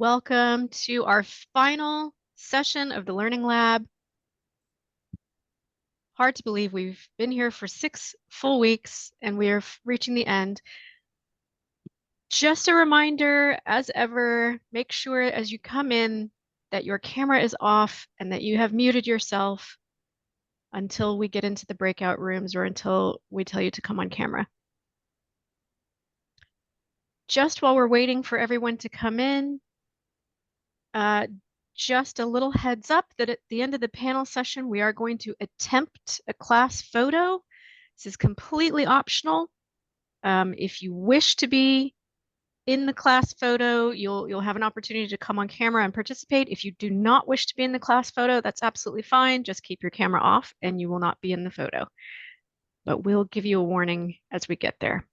Welcome to our final session of the Learning Lab. Hard to believe we've been here for 6 full weeks and we are reaching the end. Just a reminder, as ever, make sure as you come in that your camera is off and that you have muted yourself until we get into the breakout rooms or until we tell you to come on camera. Just while we're waiting for everyone to come in, just a little heads up that at the end of the panel session, we are going to attempt a class photo. This is completely optional. If you wish to be in the class photo, you'll have an opportunity to come on camera and participate. If you do not wish to be in the class photo, that's absolutely fine. Just keep your camera off and you will not be in the photo. But we'll give you a warning as we get there.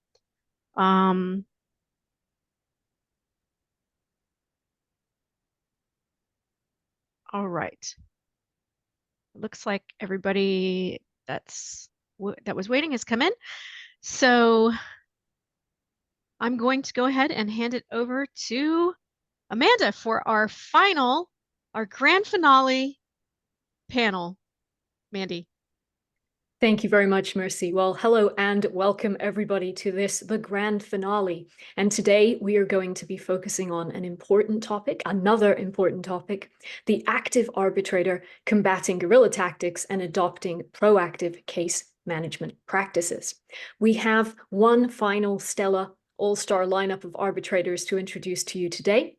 All right. Looks like everybody that was waiting has come in. So I'm going to go ahead and hand it over to Amanda for our grand finale panel. Mandy. Thank you very much, Mercy. Well, hello and welcome everybody to the grand finale. And today we are going to be focusing on an important topic, another important topic, the active arbitrator combating guerrilla tactics and adopting proactive case management practices. We have one final stellar all-star lineup of arbitrators to introduce to you today.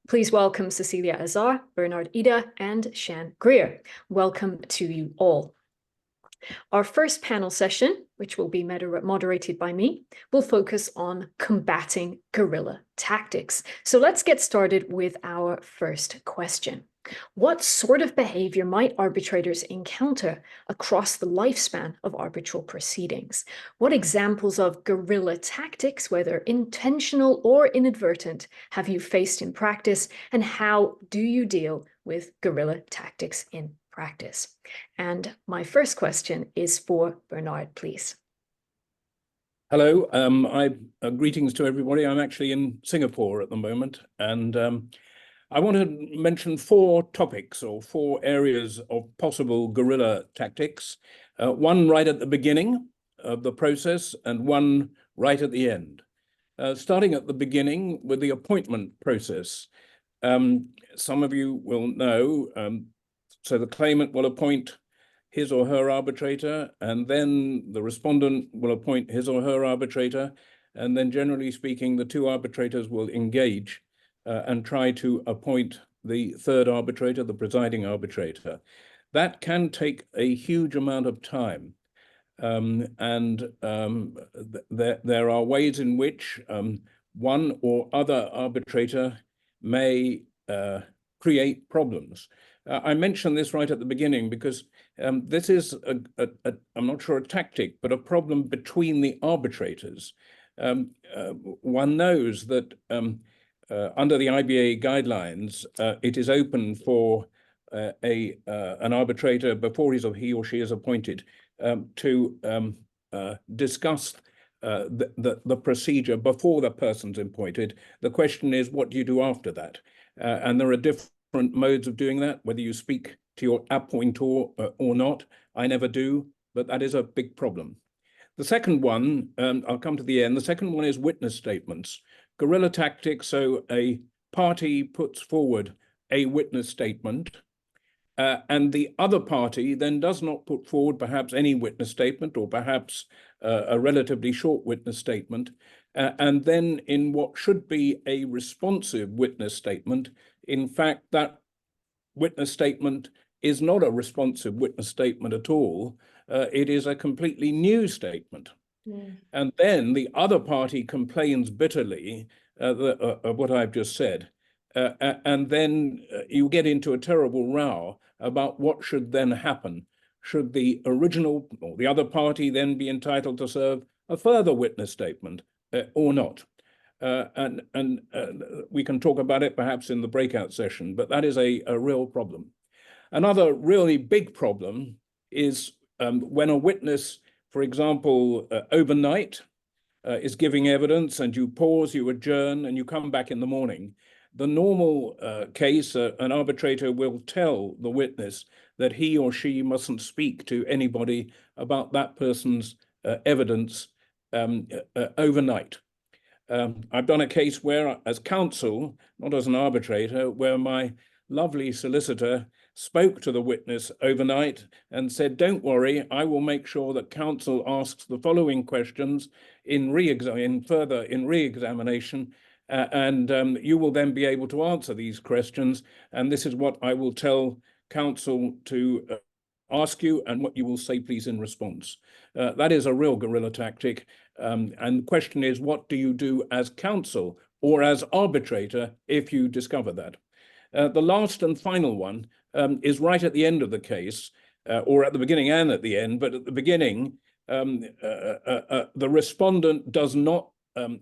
Please welcome Ceci Azar, Bernard Eder, and Shan Greer. Welcome to you all. Our first panel session, which will be moderated by me, will focus on combating guerrilla tactics. So let's get started with our first question. What sort of behavior might arbitrators encounter across the lifespan of arbitral proceedings? What examples of guerrilla tactics, whether intentional or inadvertent, have you faced in practice, and how do you deal with guerrilla tactics in practice? And my first question is for Bernard, please. Hello, greetings to everybody. I'm actually in Singapore at the moment, and I want to mention 4 topics or 4 areas of possible guerrilla tactics. One right at the beginning of the process and one right at the end. Starting at the beginning with the appointment process. Some of you will know, so the claimant will appoint his or her arbitrator, and then the respondent will appoint his or her arbitrator, and then generally speaking, the 2 arbitrators will engage and try to appoint the third arbitrator, the presiding arbitrator. That can take a huge amount of time. There are ways in which one or other arbitrator may create problems. I mentioned this right at the beginning because this is, I'm not sure a tactic, but a problem between the arbitrators. One knows that under the IBA guidelines, it is open for an arbitrator before he or she is appointed to discuss the procedure before the person's appointed. The question is, what do you do after that? And there are different modes of doing that, whether you speak to your appointor or not. I never do, but that is a big problem. The second one, I'll come to the end. The second one is witness statements. Guerrilla tactics, so a party puts forward a witness statement, and the other party then does not put forward perhaps any witness statement, or perhaps a relatively short witness statement, and then in what should be a responsive witness statement, in fact, that witness statement is not a responsive witness statement at all. It is a completely new statement. Mm. And then the other party complains bitterly of what I've just said. And then you get into a terrible row about what should then happen. Should the original or the other party then be entitled to serve a further witness statement or not? We can talk about it perhaps in the breakout session, but that is a real problem. Another really big problem is when a witness, for example, overnight is giving evidence, and you pause, you adjourn, and you come back in the morning. The normal case, an arbitrator will tell the witness that he or she mustn't speak to anybody about that person's evidence overnight. I've done a case where, as counsel, not as an arbitrator, where my lovely solicitor spoke to the witness overnight and said, "Don't worry, I will make sure that counsel asks the following questions in re-examination, and you will then be able to answer these questions. And this is what I will tell counsel to ask you and what you will say, please, in response." That is a real guerrilla tactic. And the question is, what do you do as counsel or as arbitrator if you discover that? The last and final one is right at the end of the case, or at the beginning and at the end. But at the beginning, the respondent does not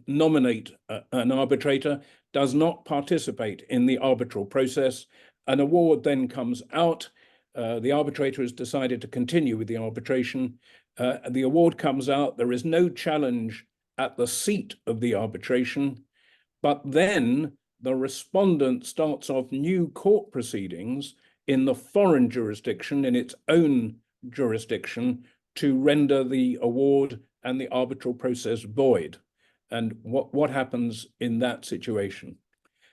nominate an arbitrator, does not participate in the arbitral process. An award then comes out. The arbitrator has decided to continue with the arbitration. The award comes out. There is no challenge at the seat of the arbitration, but then the respondent starts off new court proceedings in the foreign jurisdiction, in its own jurisdiction, to render the award and the arbitral process void. And what happens in that situation?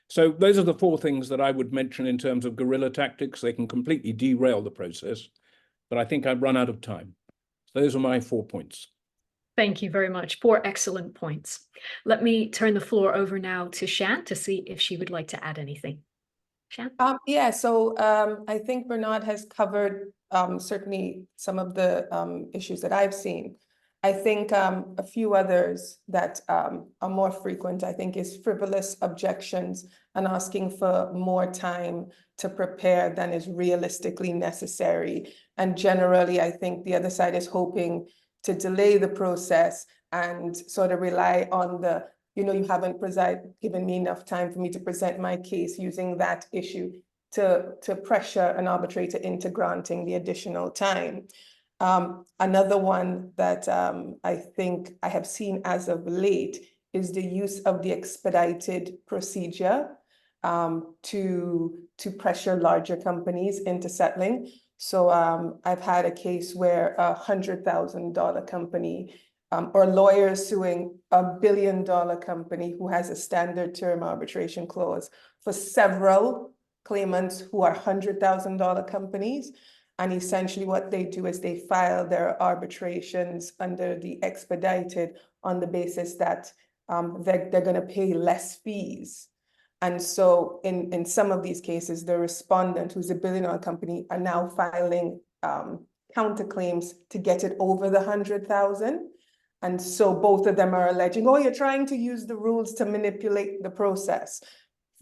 So those are the four things that I would mention in terms of guerrilla tactics. They can completely derail the process, but I think I've run out of time. So those are my 4 points. Thank you very much. 4 excellent points. Let me turn the floor over now to Shan to see if she would like to add anything. Shan? Yeah, so I think Bernard has covered certainly some of the issues that I've seen. I think a few others that are more frequent, I think, is frivolous objections and asking for more time to prepare than is realistically necessary. And generally, I think the other side is hoping to delay the process and sort of rely on the, you haven't given me enough time for me to present my case, using that issue to pressure an arbitrator into granting the additional time. Another one that I think I have seen as of late is the use of the expedited procedure to pressure larger companies into settling. So I've had a case where $100,000 company or lawyers suing $1 billion company who has a standard term arbitration clause for several claimants who are $100,000 companies. And essentially what they do is they file their arbitrations under the expedited on the basis that they're going to pay less fees. And so in some of these cases, the respondent, who's a billion-dollar company, are now filing counterclaims to get it over the 100,000. And so both of them are alleging, oh, you're trying to use the rules to manipulate the process.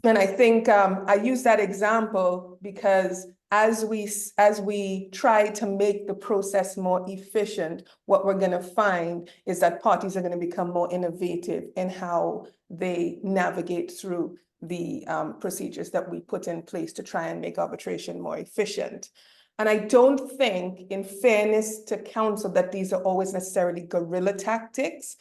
And I think I use that example because as we try to make the process more efficient, what we're going to find is that parties are going to become more innovative in how they navigate through the procedures that we put in place to try and make arbitration more efficient. And I don't think, in fairness to counsel, that these are always necessarily guerrilla tactics.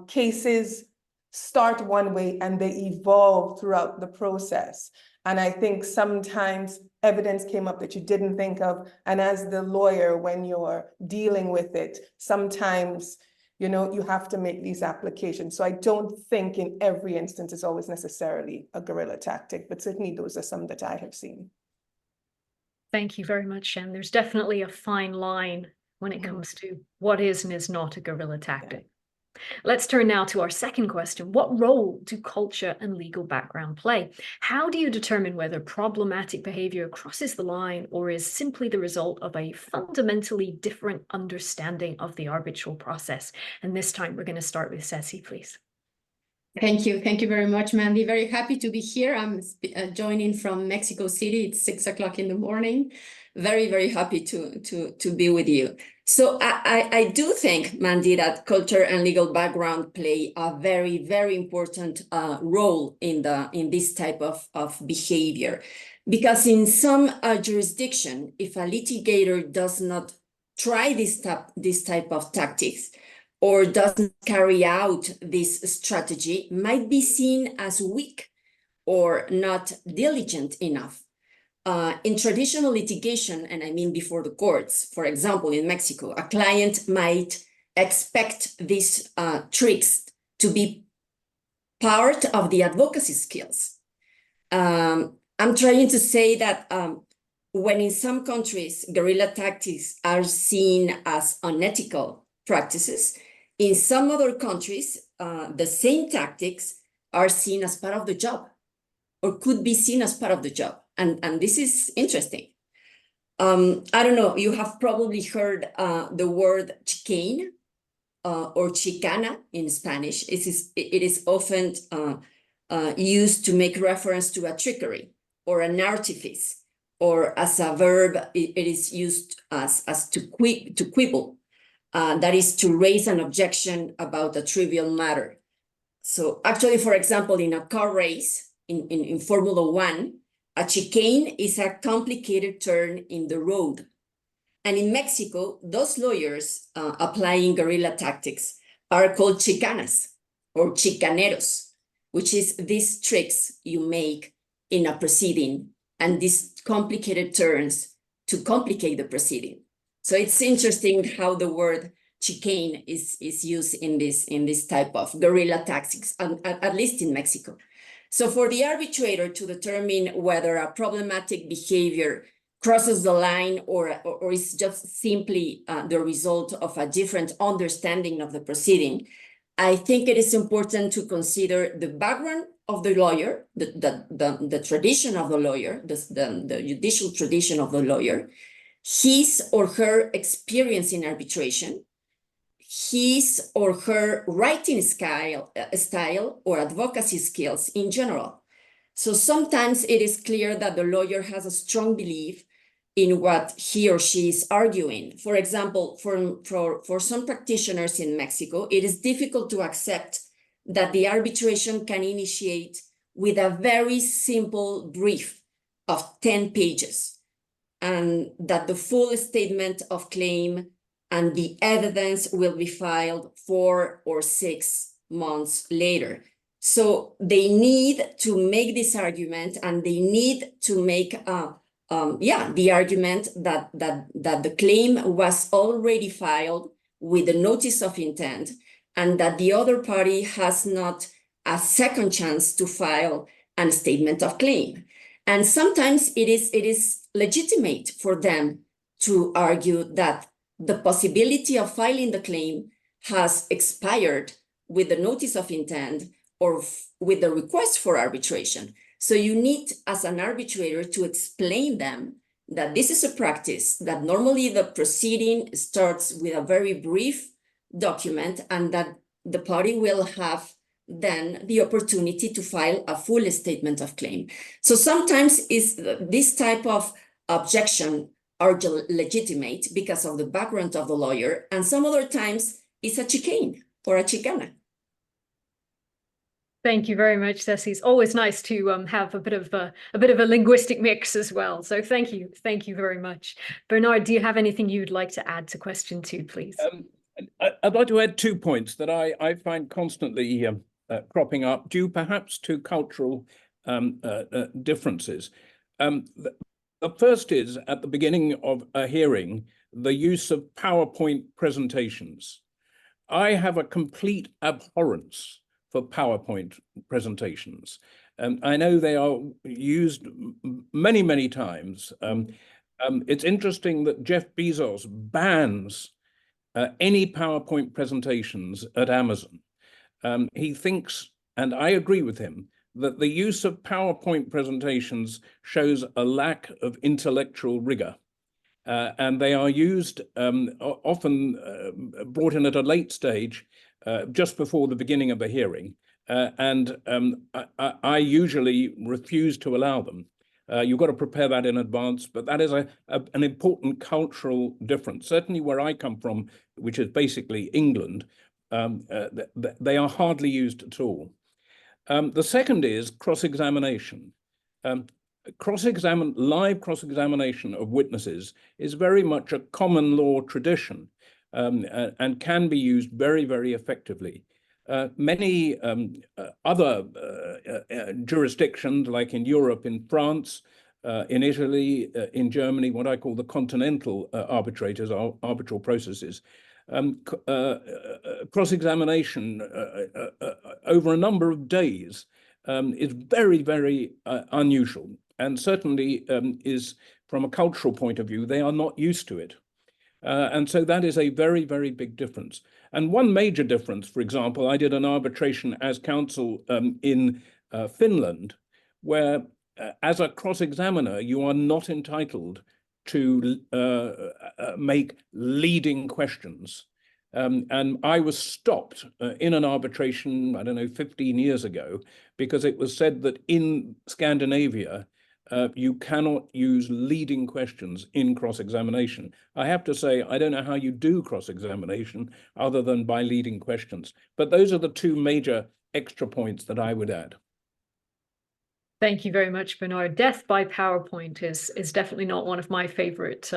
Cases start one way and they evolve throughout the process. And I think sometimes evidence came up that you didn't think of. And as the lawyer, when you're dealing with it, sometimes, you have to make these applications. So I don't think in every instance it's always necessarily a guerrilla tactic, but certainly those are some that I have seen. Thank you very much, Shan. There's definitely a fine line when it comes to what is and is not a guerrilla tactic. Let's turn now to our second question. What role do culture and legal background play? How do you determine whether problematic behavior crosses the line or is simply the result of a fundamentally different understanding of the arbitral process? And this time we're going to start with Ceci, please. Thank you. Thank you very much, Mandy. Very happy to be here. I'm joining from Mexico City. It's 6 o'clock in the morning. Very, very happy to be with you. So I do think, Mandy, that culture and legal background play a very, very important role in this type of behavior. Because in some jurisdiction, if a litigator does not try this type of tactics, or doesn't carry out this strategy, might be seen as weak or not diligent enough. In traditional litigation, and I mean before the courts, for example, in Mexico, a client might expect these tricks to be part of the advocacy skills. I'm trying to say that when in some countries, guerrilla tactics are seen as unethical practices, in some other countries, the same tactics are seen as part of the job, or could be seen as part of the job. And this is interesting. I don't know, you have probably heard the word chicane or chicana in Spanish. It is often used to make reference to a trickery or an artifice, or as a verb, it is used as to quibble. That is to raise an objection about a trivial matter. So actually, for example, in a car race, in Formula One, a chicane is a complicated turn in the road. And in Mexico, those lawyers applying guerrilla tactics are called chicanas or chicaneros, which is these tricks you make in a proceeding and these complicated turns to complicate the proceeding. So it's interesting how the word chicane is used in this type of guerrilla tactics, at least in Mexico. So for the arbitrator to determine whether a problematic behavior crosses the line or is just simply the result of a different understanding of the proceeding, I think it is important to consider the background of the lawyer, the tradition of the lawyer, the judicial tradition of the lawyer, his or her experience in arbitration, his or her writing style or advocacy skills in general. So sometimes it is clear that the lawyer has a strong belief in what he or she is arguing. For example, for some practitioners in Mexico, it is difficult to accept that the arbitration can initiate with a very simple brief of 10 pages, and that the full statement of claim and the evidence will be filed 4 or 6 months later. So they need to make this argument, and they need to make the argument that the claim was already filed with the notice of intent, and that the other party has not a second chance to file a statement of claim. And sometimes it is legitimate for them to argue that the possibility of filing the claim has expired with the notice of intent or with the request for arbitration. So you need, as an arbitrator, to explain them that this is a practice, that normally the proceeding starts with a very brief document, and that the party will have then the opportunity to file a full statement of claim. So sometimes this type of objection are legitimate because of the background of the lawyer, and some other times it's a chicane or a chicana. Thank you very much, Ceci. It's always nice to have a bit of a linguistic mix as well. So thank you very much. Bernard, do you have anything you'd like to add to question 2, please? I'd like to add 2 points that I find constantly cropping up, due perhaps to cultural differences. The first is, at the beginning of a hearing, the use of PowerPoint presentations. I have a complete abhorrence for PowerPoint presentations. I know they are used many, many times. It's interesting that Jeff Bezos bans any PowerPoint presentations at Amazon. He thinks, and I agree with him, that the use of PowerPoint presentations shows a lack of intellectual rigor. And they are used often brought in at a late stage, just before the beginning of a hearing. I usually refuse to allow them. You've got to prepare that in advance, but that is an important cultural difference. Certainly where I come from, which is basically England, they are hardly used at all. The second is cross-examination. Live cross-examination of witnesses is very much a common law tradition, and can be used very, very effectively. Many other jurisdictions, like in Europe, in France, in Italy, in Germany, what I call the continental arbitrators, arbitral processes, cross-examination over a number of days is very, very unusual, and certainly is, from a cultural point of view, they are not used to it. And so that is a very, very big difference. And one major difference, for example, I did an arbitration as counsel in Finland, where as a cross-examiner, you are not entitled to make leading questions. And I was stopped in an arbitration, I don't know, 15 years ago, because it was said that in Scandinavia, you cannot use leading questions in cross-examination. I have to say, I don't know how you do cross-examination other than by leading questions. But those are the two major extra points that I would add. Thank you very much, Bernard. Death by PowerPoint is definitely not one of my favorite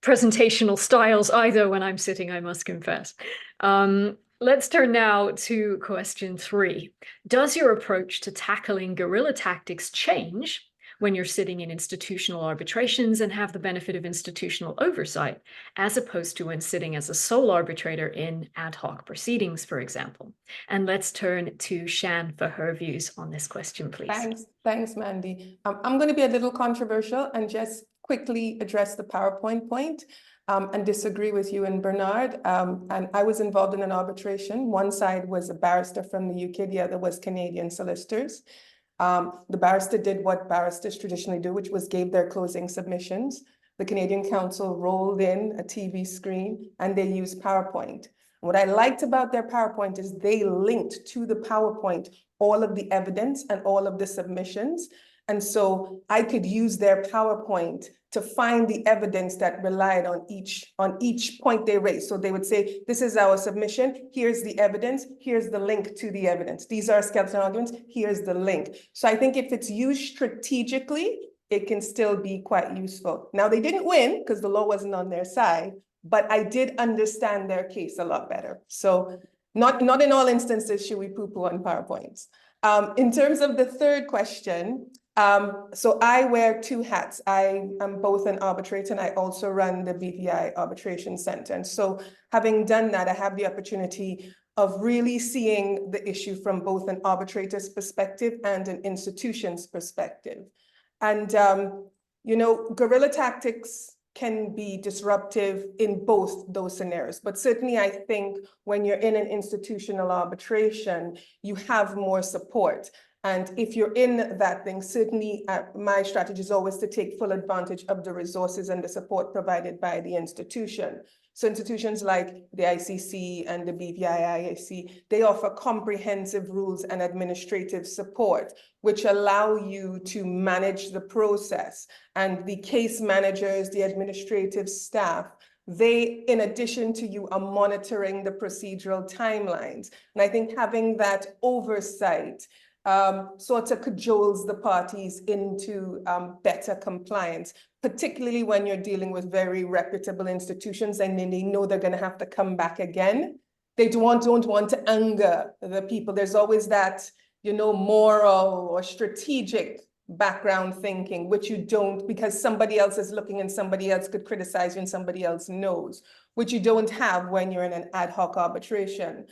presentational styles either when I'm sitting, I must confess. Let's turn now to question 3. Does your approach to tackling guerrilla tactics change when you're sitting in institutional arbitrations and have the benefit of institutional oversight, as opposed to when sitting as a sole arbitrator in ad hoc proceedings, for example? And let's turn to Shan for her views on this question, please. Thanks, Mandy. I'm going to be a little controversial and just quickly address the PowerPoint point and disagree with you and Bernard. And I was involved in an arbitration. One side was a barrister from the UK, the other was Canadian solicitors. The barrister did what barristers traditionally do, which was gave their closing submissions. The Canadian counsel rolled in a TV screen and they used PowerPoint. What I liked about their PowerPoint is they linked to the PowerPoint all of the evidence and all of the submissions. And so I could use their PowerPoint to find the evidence that relied on each point they raised. So they would say, this is our submission, here's the evidence, here's the link to the evidence. These are skeleton arguments, here's the link. So I think if it's used strategically, it can still be quite useful. Now, they didn't win because the law wasn't on their side, but I did understand their case a lot better. So not in all instances should we poo-poo on PowerPoints. In terms of the third question, so I wear 2 hats. I am both an arbitrator and I also run the BVI Arbitration Center. And so having done that, I have the opportunity of really seeing the issue from both an arbitrator's perspective and an institution's perspective. And, you know, guerrilla tactics can be disruptive in both those scenarios. But certainly I think when you're in an institutional arbitration, you have more support. And if you're in that thing, certainly my strategy is always to take full advantage of the resources and the support provided by the institution. So institutions like the ICC and the BVI-IAC, they offer comprehensive rules and administrative support, which allow you to manage the process. And the case managers, the administrative staff, they, in addition to you, are monitoring the procedural timelines. And I think having that oversight sort of cajoles the parties into better compliance, particularly when you're dealing with very reputable institutions and then they know they're going to have to come back again. They don't want to anger the people. There's always that, you know, moral or strategic background thinking, which you don't, because somebody else is looking and somebody else could criticize you and somebody else knows, which you don't have when you're in an ad hoc arbitration.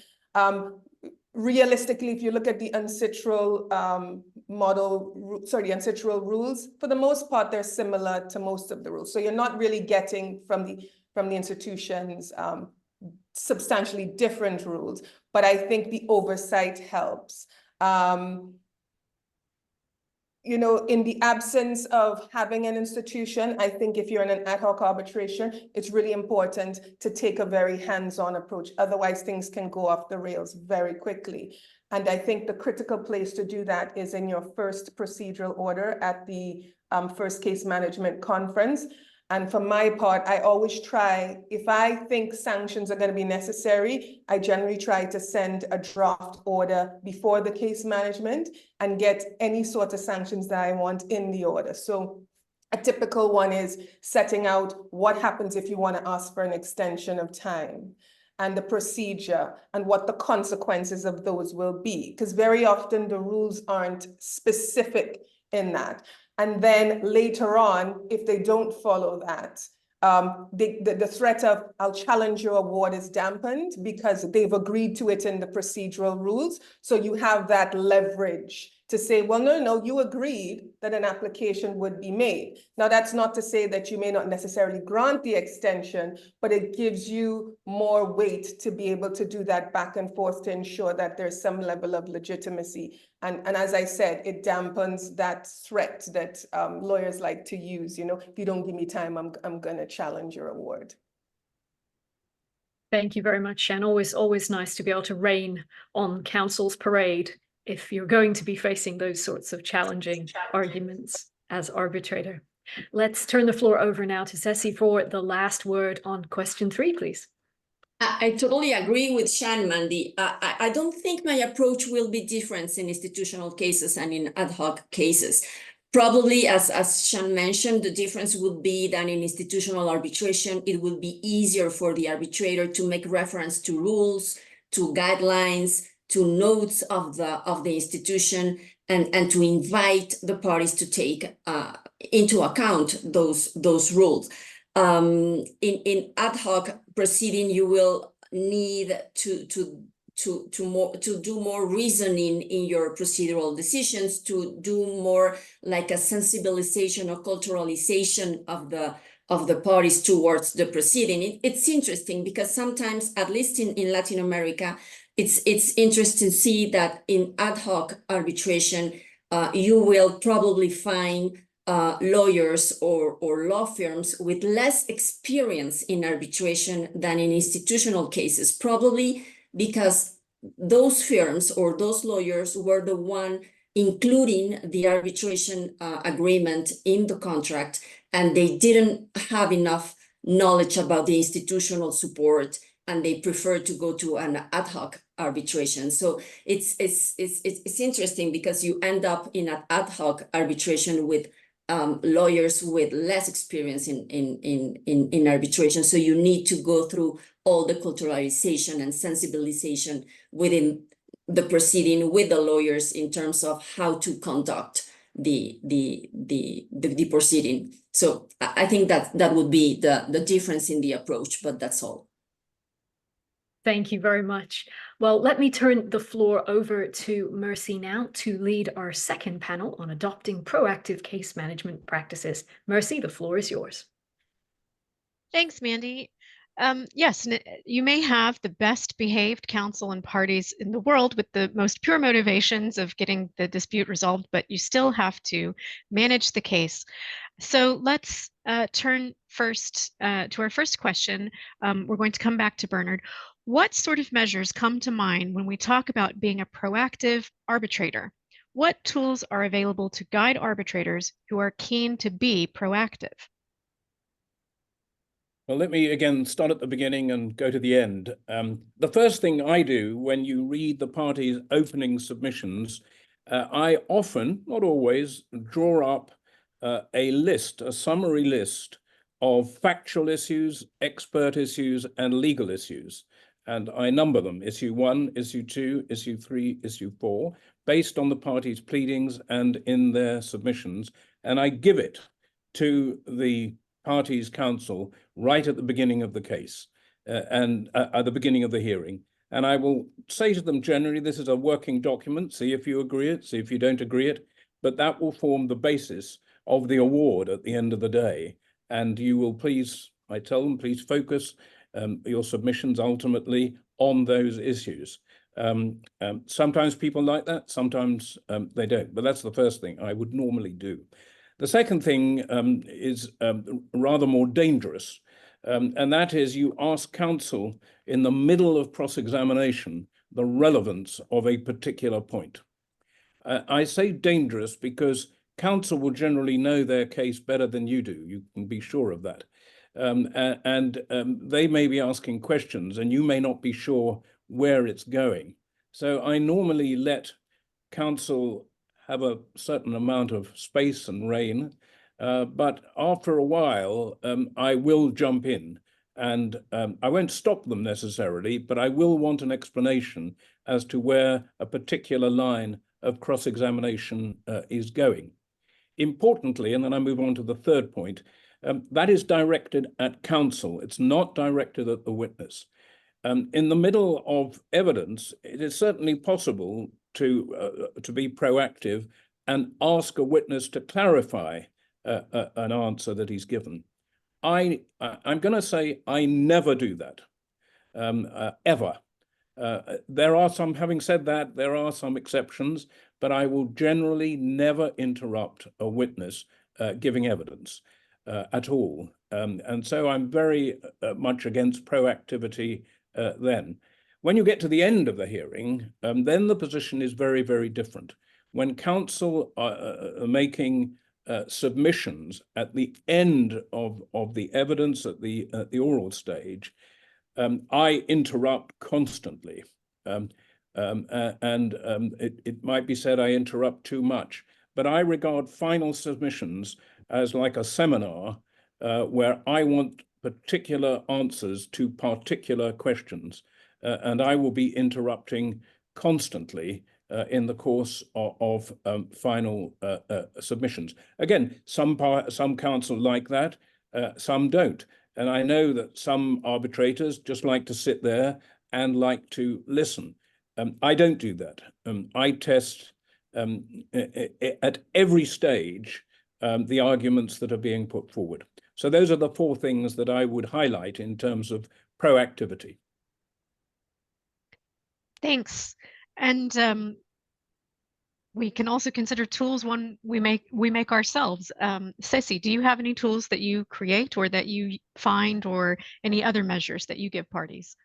Realistically, if you look at the uncitral uncitral rules, for the most part, they're similar to most of the rules. So you're not really getting from the institutions substantially different rules, but I think the oversight helps. You know, in the absence of having an institution, I think if you're in an ad hoc arbitration, it's really important to take a very hands-on approach. Otherwise, things can go off the rails very quickly. And I think the critical place to do that is in your first procedural order at the first case management conference. And for my part, I always try, if I think sanctions are going to be necessary, I generally try to send a draft order before the case management and get any sort of sanctions that I want in the order. So a typical one is setting out what happens if you want to ask for an extension of time. and the procedure and what the consequences of those will be. Because very often the rules aren't specific in that. And then later on, if they don't follow that, the threat of I'll challenge your award is dampened because they've agreed to it in the procedural rules. So you have that leverage to say, well, no, you agreed that an application would be made. Now, that's not to say that you may not necessarily grant the extension, but it gives you more weight to be able to do that back and forth to ensure that there's some level of legitimacy. And as I said, it dampens that threat that lawyers like to use. You know, if you don't give me time, I'm going to challenge your award. Thank you very much, Shan. Always nice to be able to rain on counsel's parade if you're going to be facing those sorts of challenging arguments as arbitrator. Let's turn the floor over now to Ceci for the last word on question 3, please. I totally agree with Shan, Mandy. I don't think my approach will be different in institutional cases and in ad hoc cases. Probably, as Shan mentioned, the difference would be that in institutional arbitration, it will be easier for the arbitrator to make reference to rules, to guidelines, to notes of the institution, and to invite the parties to take into account those rules. In ad hoc proceeding, you will need to do more reasoning in your procedural decisions, to do more like a sensibilization or culturalization of the parties towards the proceeding. It's interesting because sometimes, at least in Latin America, it's interesting to see that in ad hoc arbitration, you will probably find lawyers or law firms with less experience in arbitration than in institutional cases, probably because those firms or those lawyers were the one including the arbitration agreement in the contract, and they didn't have enough knowledge about the institutional support, and they preferred to go to an ad hoc arbitration. So it's interesting because you end up in an ad hoc arbitration with lawyers with less experience in arbitration. So you need to go through all the culturalization and sensibilization within the proceeding with the lawyers in terms of how to conduct the proceeding. So I think that would be the difference in the approach, but that's all. Thank you very much. Well, let me turn the floor over to Mercy now to lead our second panel on adopting proactive case management practices. Mercy, the floor is yours. Thanks, Mandy. Yes, you may have the best behaved counsel and parties in the world with the most pure motivations of getting the dispute resolved, but you still have to manage the case. So let's turn first to our first question. We're going to come back to Bernard. What sort of measures come to mind when we talk about being a proactive arbitrator? What tools are available to guide arbitrators who are keen to be proactive? Well, let me again start at the beginning and go to the end. The first thing I do when you read the parties' opening submissions, I often, not always, draw up a summary list of factual issues, expert issues, and legal issues. And I number them, issue 1, issue 2, issue 3, issue 4, based on the parties' pleadings and in their submissions. And I give it to the parties' counsel right at the beginning of the case and at the beginning of the hearing. And I will say to them generally, this is a working document, see if you agree it, see if you don't agree it, but that will form the basis of the award at the end of the day. And you will please, I tell them, please focus your submissions ultimately on those issues. Sometimes people like that, sometimes they don't, but that's the first thing I would normally do. The second thing is rather more dangerous, and that is you ask counsel in the middle of cross-examination the relevance of a particular point. I say dangerous because counsel will generally know their case better than you do. You can be sure of that. They may be asking questions and you may not be sure where it's going. So I normally let counsel have a certain amount of space and rein, but after a while, I will jump in And I won't stop them necessarily, but I will want an explanation as to where a particular line of cross-examination is going. Importantly, and then I move on to the third point, that is directed at counsel. It's not directed at the witness. In the middle of evidence, it is certainly possible to be proactive and ask a witness to clarify an answer that he's given. I'm going to say I never do that, ever. There are some, having said that, there are some exceptions, but I will generally never interrupt a witness giving evidence at all. And so I'm very much against proactivity then. When you get to the end of the hearing, then the position is very, very different. When counsel are making submissions at the end of the evidence at the oral stage, I interrupt constantly. It might be said I interrupt too much, but I regard final submissions as like a seminar where I want particular answers to particular questions, and I will be interrupting constantly in the course of final submissions. Again, some counsel like that, some don't. And I know that some arbitrators just like to sit there and like to listen. I don't do that. I test at every stage the arguments that are being put forward. So those are the four things that I would highlight in terms of proactivity. Thanks. And we can also consider tools one we make ourselves. Ceci, do you have any tools that you create or that you find, or any other measures that you give parties?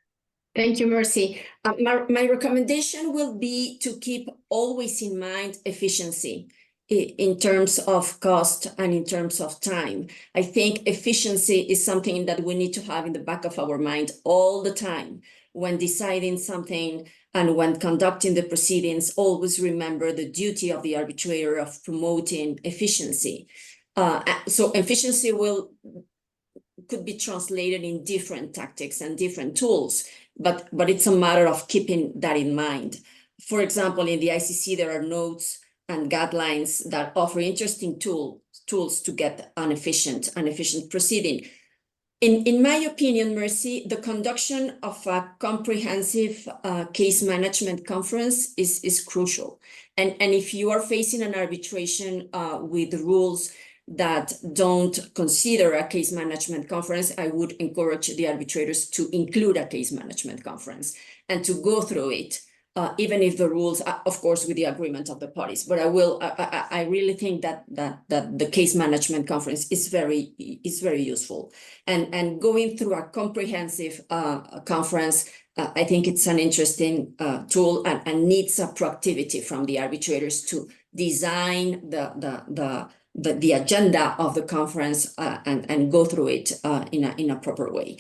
Thank you, Mercy. My recommendation will be to keep always in mind efficiency in terms of cost and in terms of time. I think efficiency is something that we need to have in the back of our mind all the time when deciding something and when conducting the proceedings. Always remember the duty of the arbitrator of promoting efficiency. So efficiency could be translated in different tactics and different tools, but it's a matter of keeping that in mind. For example, in the ICC, there are notes and guidelines that offer interesting tools to get an efficient proceeding. In my opinion, Mercy, the conduction of a comprehensive case management conference is crucial. And if you are facing an arbitration with rules that don't consider a case management conference, I would encourage the arbitrators to include a case management conference and to go through it, even if the rules are, of course, with the agreement of the parties. But I really think that the case management conference is very useful. And going through a comprehensive conference, I think it's an interesting tool and needs a proactivity from the arbitrators to design the agenda of the conference and go through it in a proper way.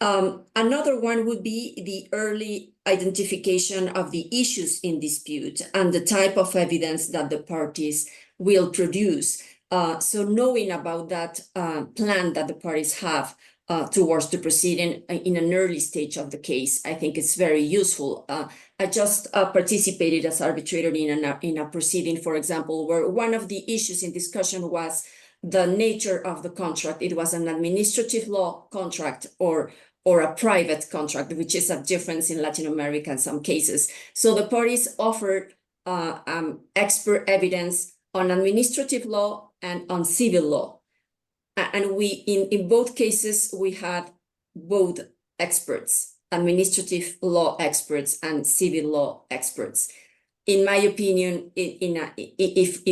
Another one would be the early identification of the issues in dispute and the type of evidence that the parties will produce. So knowing about that plan that the parties have towards the proceeding in an early stage of the case, I think it's very useful. I just participated as arbitrator in a proceeding, for example, where one of the issues in discussion was the nature of the contract. It was an administrative law contract or a private contract, which is a difference in Latin America in some cases. So the parties offered expert evidence on administrative law and on civil law. And we, in both cases, we had both experts, administrative law experts and civil law experts. In my opinion, if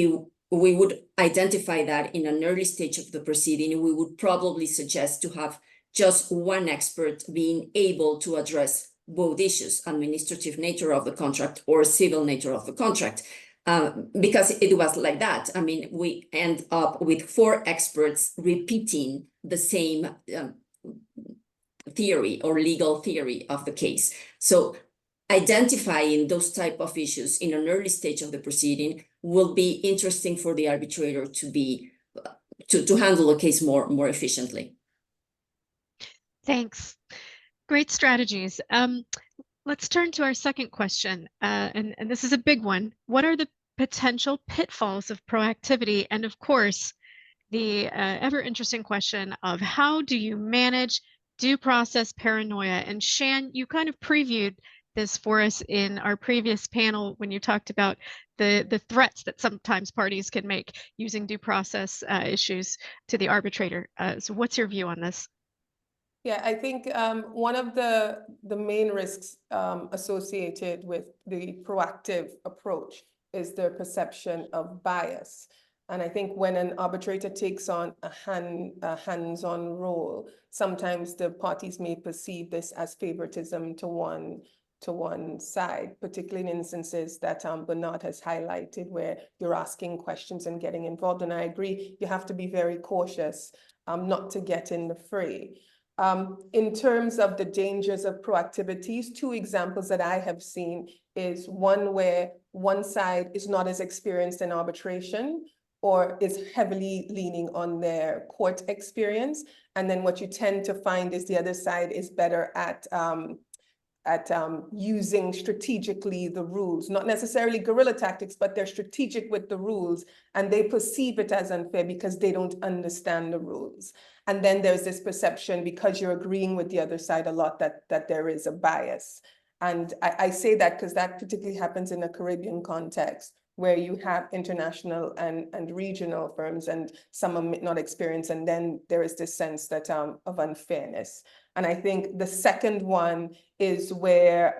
we would identify that in an early stage of the proceeding, we would probably suggest to have just one expert being able to address both issues, administrative nature of the contract or civil nature of the contract. Because it was like that. I mean, we end up with 4 experts repeating the same theory or legal theory of the case. So identifying those type of issues in an early stage of the proceeding will be interesting for the arbitrator to handle a case more efficiently. Thanks. Great strategies. Let's turn to our second question, and this is a big one. What are the potential pitfalls of proactivity? And of course, the ever interesting question of how do you manage due process paranoia? And Shan, you kind of previewed this for us in our previous panel when you talked about the threats that sometimes parties can make using due process issues to the arbitrator. So what's your view on this? Yeah, I think one of the main risks associated with the proactive approach is the perception of bias. And I think when an arbitrator takes on a hands-on role, sometimes the parties may perceive this as favoritism to one side, particularly in instances that Bernard has highlighted where you're asking questions and getting involved. And I agree, you have to be very cautious not to get in the fray. In terms of the dangers of proactivities, two examples that I have seen is one where one side is not as experienced in arbitration or is heavily leaning on their court experience. And then what you tend to find is the other side is better at using strategically the rules, not necessarily guerrilla tactics, but they're strategic with the rules and they perceive it as unfair because they don't understand the rules. And then there's this perception because you're agreeing with the other side a lot that there is a bias. And I say that because that particularly happens in a Caribbean context where you have international and regional firms and some are not experienced. And then there is this sense that of unfairness. And I think the second one is where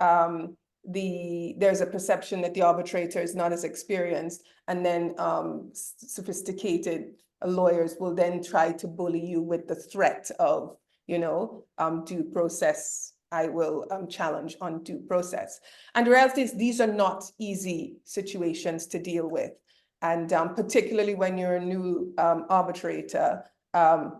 there's a perception that the arbitrator is not as experienced, and then sophisticated lawyers will then try to bully you with the threat of, due process. I will challenge on due process. And the reality is these are not easy situations to deal with. And particularly when you're a new arbitrator,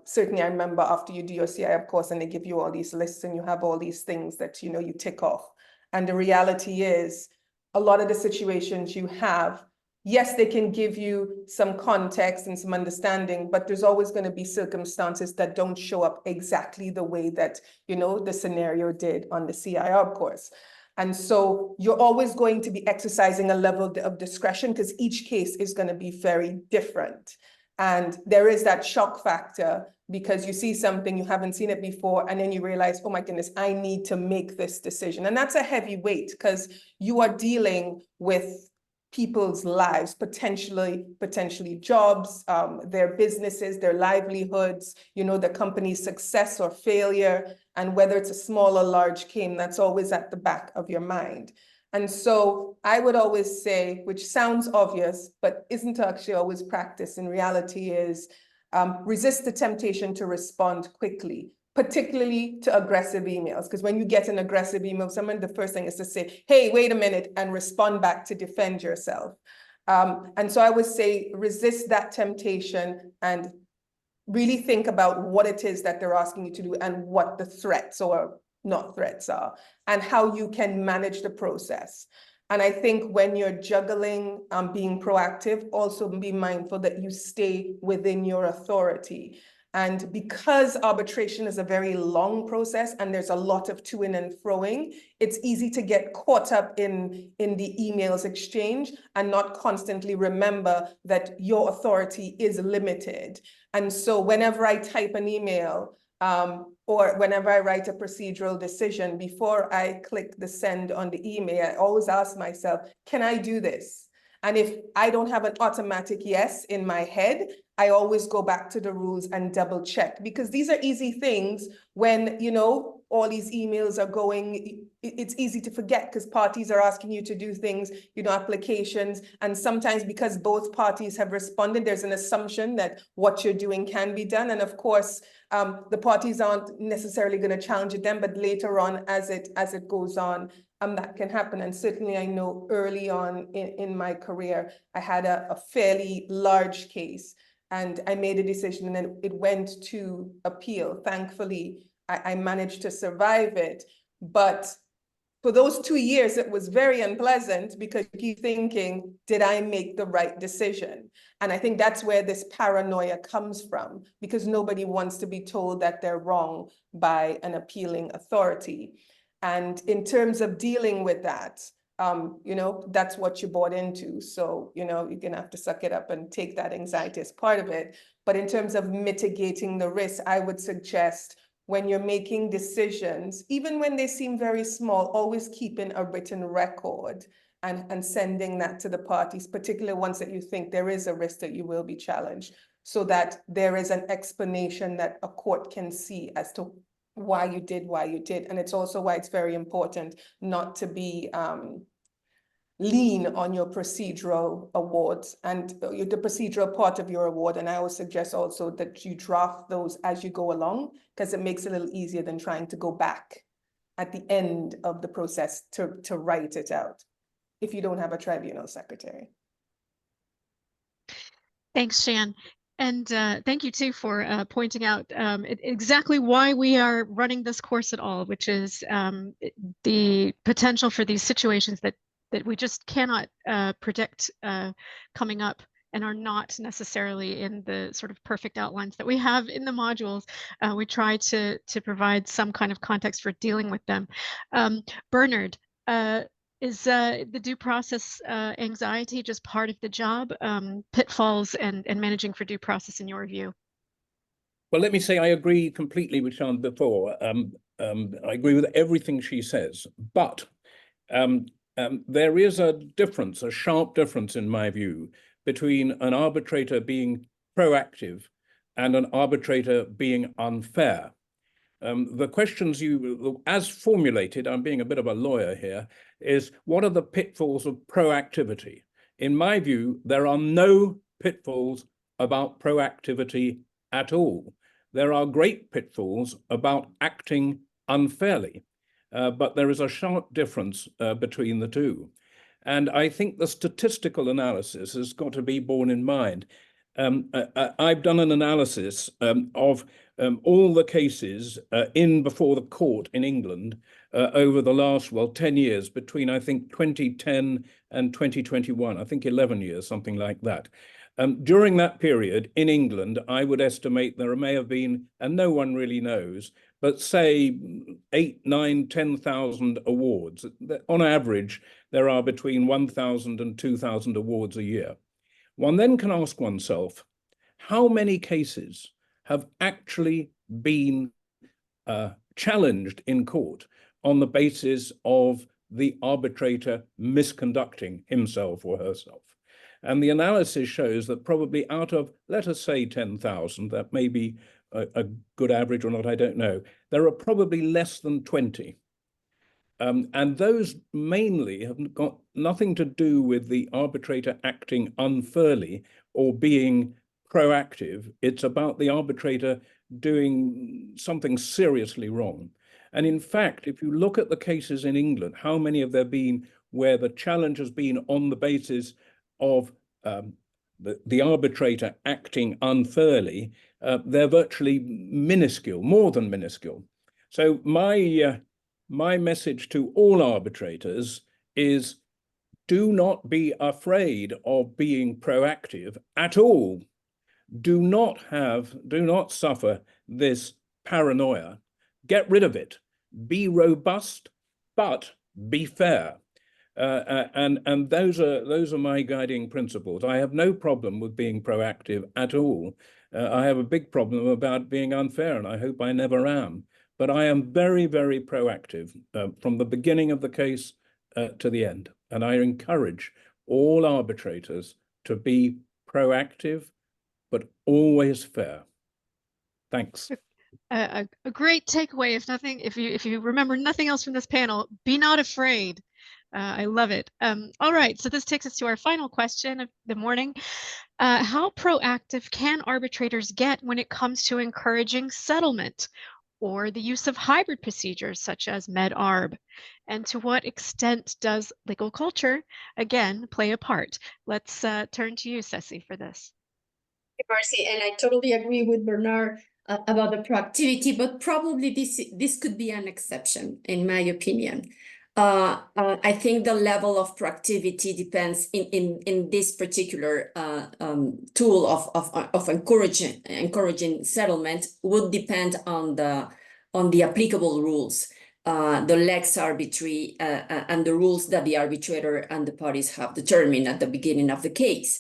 certainly I remember after you do your FCIArb course and they give you all these lists and you have all these things that, you tick off. And the reality is a lot of the situations you have, yes, they can give you some context and some understanding, but there's always going to be circumstances that don't show up exactly the way that, the scenario did on the FCIArb course. And so you're always going to be exercising a level of discretion because each case is going to be very different. And there is that shock factor because you see something, you haven't seen it before, and then you realize, oh my goodness, I need to make this decision. And that's a heavy weight because you are dealing with people's lives, potentially jobs, their businesses, their livelihoods, the company's success or failure, and whether it's a small or large claim, that's always at the back of your mind. And so I would always say, which sounds obvious, but isn't actually always practiced in reality, is resist the temptation to respond quickly, particularly to aggressive emails. Because when you get an aggressive email, the first thing is to say, hey, wait a minute, and respond back to defend yourself. And so I would say resist that temptation and really think about what it is that they're asking you to do and what the threats or not threats are, and how you can manage the process. And I think when you're juggling being proactive, also be mindful that you stay within your authority. And because arbitration is a very long process and there's a lot of to-ing and fro-ing, it's easy to get caught up in the emails exchange and not constantly remember that your authority is limited. And so whenever I type an email, or whenever I write a procedural decision, before I click the send on the email, I always ask myself, can I do this? And if I don't have an automatic yes in my head, I always go back to the rules and double check, because these are easy things when, all these emails are going, it's easy to forget because parties are asking you to do things, applications. And sometimes because both parties have responded, there's an assumption that what you're doing can be done. And of course, the parties aren't necessarily going to challenge it then, but later on, as it goes on, that can happen. And certainly I know early on in my career, I had a fairly large case and I made a decision and then it went to appeal. Thankfully, I managed to survive it, but For those 2 years, it was very unpleasant because you keep thinking, did I make the right decision? And I think that's where this paranoia comes from, because nobody wants to be told that they're wrong by an appealing authority. And in terms of dealing with that, you know, that's what you bought into. So, you know, you're gonna have to suck it up and take that anxiety as part of it. But in terms of mitigating the risk, I would suggest when you're making decisions, even when they seem very small, always keeping a written record and sending that to the parties, particularly ones that you think there is a risk that you will be challenged, so that there is an explanation that a court can see as to why you did. And it's also why it's very important not to be lean on your procedural awards and the procedural part of your award. And I always suggest also that you draft those as you go along, because it makes it a little easier than trying to go back at the end of the process to write it out if you don't have a tribunal secretary. Thanks, Shan. And thank you too for pointing out exactly why we are running this course at all, which is the potential for these situations that we just cannot predict coming up and are not necessarily in the sort of perfect outlines that we have in the modules. We try to provide some kind of context for dealing with them. Bernard, is the due process anxiety just part of the job, pitfalls and managing for due process in your view? Well, let me say I agree completely with Shan before. I agree with everything she says, but there is a difference, a sharp difference in my view, between an arbitrator being proactive and an arbitrator being unfair. The questions you, as formulated, I'm being a bit of a lawyer here, is what are the pitfalls of proactivity? In my view, there are no pitfalls about proactivity at all. There are great pitfalls about acting unfairly, but there is a sharp difference between the two. And I think the statistical analysis has got to be borne in mind. I've done an analysis of all the cases before the court in England over the last, 10 years, between, I think, 2010 and 2021, I think 11 years, something like that. During that period in England, I would estimate there may have been, and no one really knows, but say 8, 9, 10,000 awards. On average, there are between 1,000 and 2,000 awards a year. One then can ask oneself, how many cases have actually been challenged in court on the basis of the arbitrator misconducting himself or herself? And the analysis shows that probably out of, let us say 10,000, that may be a good average or not, I don't know, there are probably less than 20. And those mainly have got nothing to do with the arbitrator acting unfairly or being proactive. It's about the arbitrator doing something seriously wrong. And in fact, if you look at the cases in England, how many have there been where the challenge has been on the basis of the arbitrator acting unfairly? They're virtually minuscule, more than minuscule. So my message to all arbitrators is, do not be afraid of being proactive at all. Do not suffer this paranoia. Get rid of it. Be robust, but be fair. And those are my guiding principles. I have no problem with being proactive at all. I have a big problem about being unfair, and I hope I never am. But I am very, very proactive from the beginning of the case to the end. And I encourage all arbitrators to be proactive, but always fair. Thanks. A great takeaway, if you remember nothing else from this panel, be not afraid. I love it. All right, so this takes us to our final question of the morning. How proactive can arbitrators get when it comes to encouraging settlement or the use of hybrid procedures such as MedArb? And to what extent does legal culture, again, play a part? Let's turn to you, Ceci, for this. Marcy, and I totally agree with Bernard about the proactivity, but probably this could be an exception, in my opinion. I think the level of proactivity depends in this particular tool of encouraging settlement would depend on the applicable rules, the lex arbitri, and the rules that the arbitrator and the parties have determined at the beginning of the case.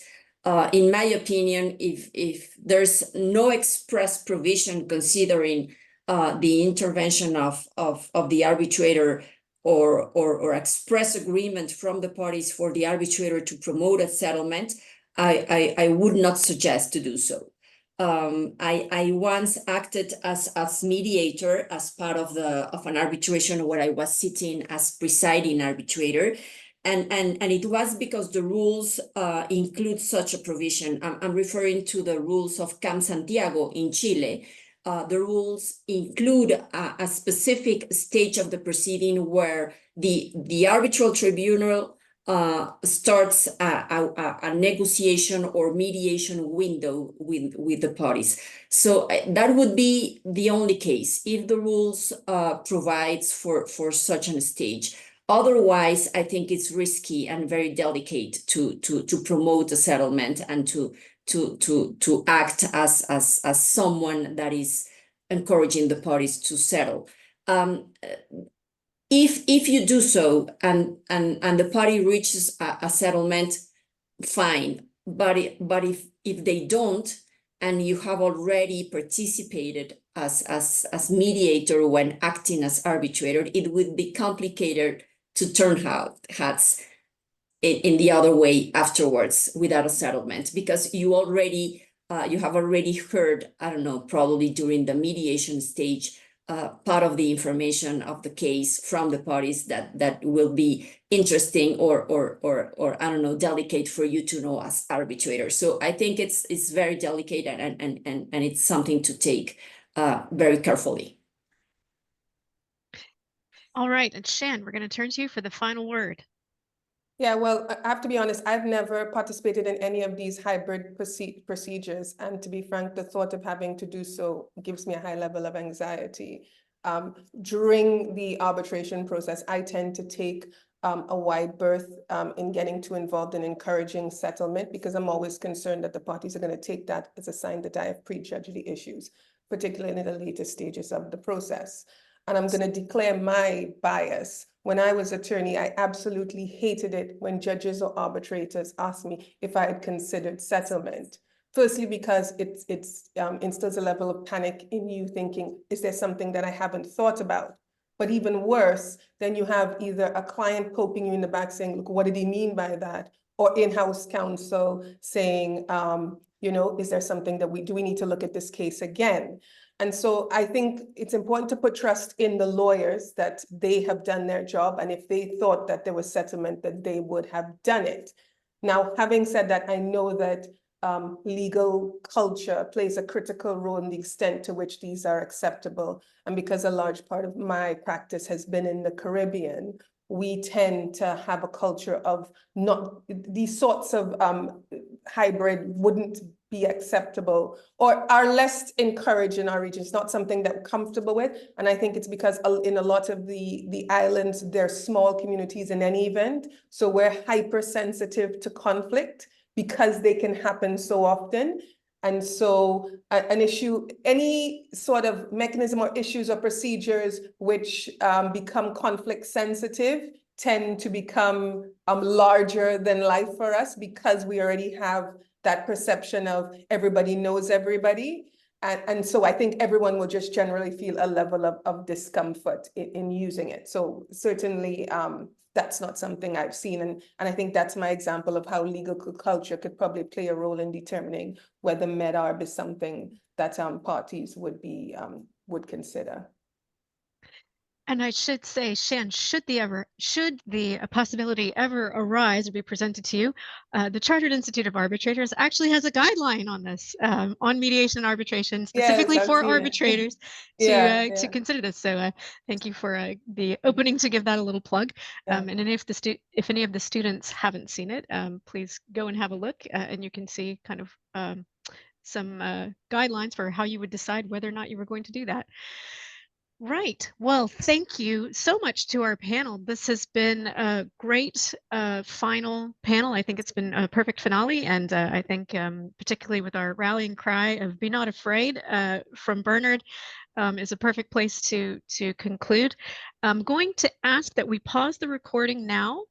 In my opinion, if there's no express provision considering the intervention of the arbitrator or express agreement from the parties for the arbitrator to promote a settlement, I would not suggest to do so. I once acted as mediator as part of an arbitration where I was sitting as presiding arbitrator. And it was because the rules include such a provision. I'm referring to the rules of Camp Santiago in Chile. The rules include a specific stage of the proceeding where the arbitral tribunal starts a negotiation or mediation window with the parties. So that would be the only case if the rules provides for such a stage. Otherwise, I think it's risky and very delicate to promote a settlement and to act as someone that is encouraging the parties to settle. If you do so and the party reaches a settlement, fine. But if they don't, and you have already participated as mediator when acting as arbitrator, it would be complicated to turn hats in the other way afterwards without a settlement, because you have already heard, I don't know, probably during the mediation stage, part of the information of the case from the parties that will be interesting or I don't know, delicate for you to know as arbitrator. So I think it's very delicate and it's something to take very carefully. All right, and Shan, we're going to turn to you for the final word. Yeah, well, I have to be honest, I've never participated in any of these hybrid procedures. And to be frank, the thought of having to do so gives me a high level of anxiety. During the arbitration process, I tend to take a wide berth in getting too involved in encouraging settlement, because I'm always concerned that the parties are going to take that as a sign that I have prejudged the issues, particularly in the later stages of the process. And I'm going to declare my bias. When I was attorney, I absolutely hated it when judges or arbitrators asked me if I had considered settlement. Firstly, because it instills a level of panic in you thinking, is there something that I haven't thought about? But even worse, then you have either a client poking you in the back saying, look, what did he mean by that? Or in-house counsel saying, you know, is there something that do we need to look at this case again? And so I think it's important to put trust in the lawyers that they have done their job. And if they thought that there was settlement, that they would have done it. Now, having said that, I know that legal culture plays a critical role in the extent to which these are acceptable. And because a large part of my practice has been in the Caribbean, we tend to have a culture of not these sorts of hybrid wouldn't be acceptable or are less encouraged in our region. It's not something that we're comfortable with. And I think it's because in a lot of the islands, they're small communities in any event. So we're hypersensitive to conflict because they can happen so often. And so an issue, any sort of mechanism or issues or procedures which become conflict sensitive tend to become larger than life for us, because we already have that perception of everybody knows everybody. And so I think everyone will just generally feel a level of discomfort in using it. So certainly that's not something I've seen. And I think that's my example of how legal culture could probably play a role in determining whether MedArb is something that parties would consider. And I should say, Shan, should the possibility ever arise or be presented to you, the Chartered Institute of Arbitrators actually has a guideline on this, on mediation and arbitration, specifically for arbitrators to consider this. So thank you for the opening to give that a little plug. And if any of the students haven't seen it, please go and have a look, and you can see kind of some guidelines for how you would decide whether or not you were going to do that. Right. Well, thank you so much to our panel. This has been a great final panel. I think it's been a perfect finale. And I think particularly with our rallying cry of "Be not afraid" from Bernard is a perfect place to conclude. I'm going to ask that we pause the recording now